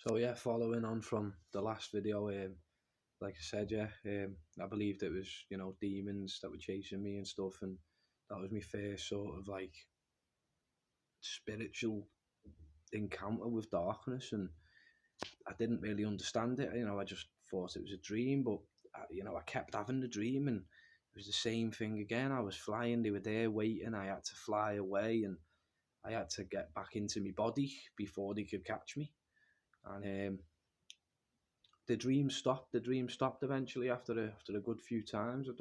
So yeah, following on from the last video, like I said, yeah, I believed it was demons that were chasing me and stuff, and that was my first sort of like spiritual encounter with darkness, and I didn't really understand it. I just thought it was a dream, but I kept having the dream, and it was the same thing again. I was flying; they were there waiting. I had to fly away, and I had to get back into my body before they could catch me. And the dream stopped. The dream stopped eventually after a good few times. I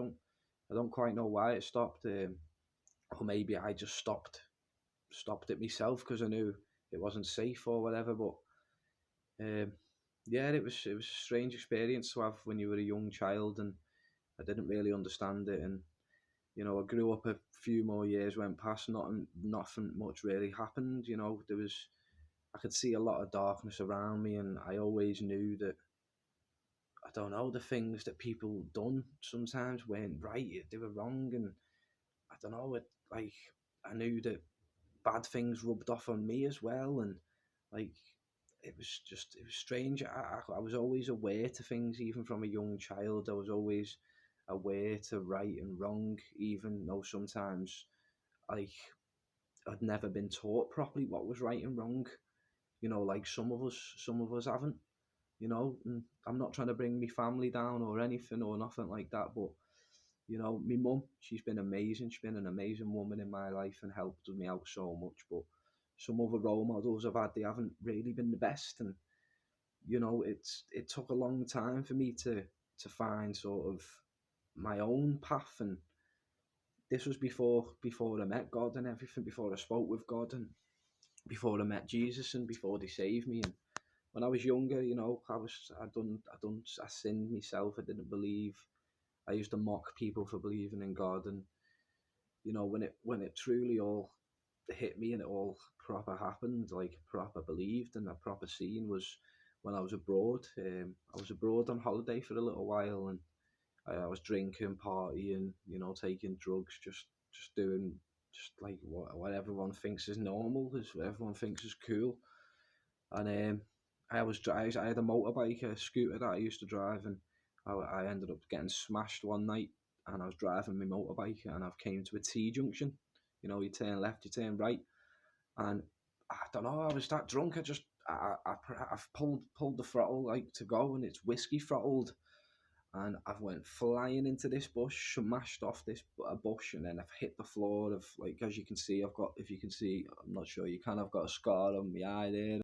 don't quite know why it stopped. Or maybe I just stopped it myself because I knew it wasn't safe or whatever. But um, yeah, it was a strange experience to have when you were a young child, and I didn't really understand it. And I grew up, a few more years went past, nothing much really happened. I could see a lot of darkness around me, and I always knew that, I don't know, the things that people done sometimes weren't right. They were wrong, and I don't know. Like, I knew that bad things rubbed off on me as well, and like it was strange. I was always aware to things, even from a young child. I was always aware to right and wrong, even though sometimes like I'd never been taught properly what was right and wrong. Like some of us haven't. And I'm not trying to bring my family down or anything or nothing like that, but my mum, she's been amazing. She's been an amazing woman in my life and helped me out so much. But some other role models I've had, they haven't really been the best. And it took a long time for me to find sort of my own path. And this was before I met God and everything, before I spoke with God, and before I met Jesus, and before they saved me. And when I was younger, I sinned myself. I didn't believe. I used to mock people for believing in God. And when it truly all hit me and it all proper happened, like proper believed and a proper scene, was when I was abroad. I was abroad on holiday for a little while, and I was drinking, partying, taking drugs, just doing just like what everyone thinks is normal, is what everyone thinks is cool. And I had a motorbike, a scooter that I used to drive, and I ended up getting smashed one night. And I was driving my motorbike, and I've came to a T junction. You turn left, you turn right, and I don't know. I was that drunk. I've pulled the throttle like to go, and it's whiskey throttled, and I've went flying into this bush, smashed off this bush, and then I've hit the floor of, like, as you can see, I've got, if you can see, I'm not sure you can, I've got a scar on my eye there.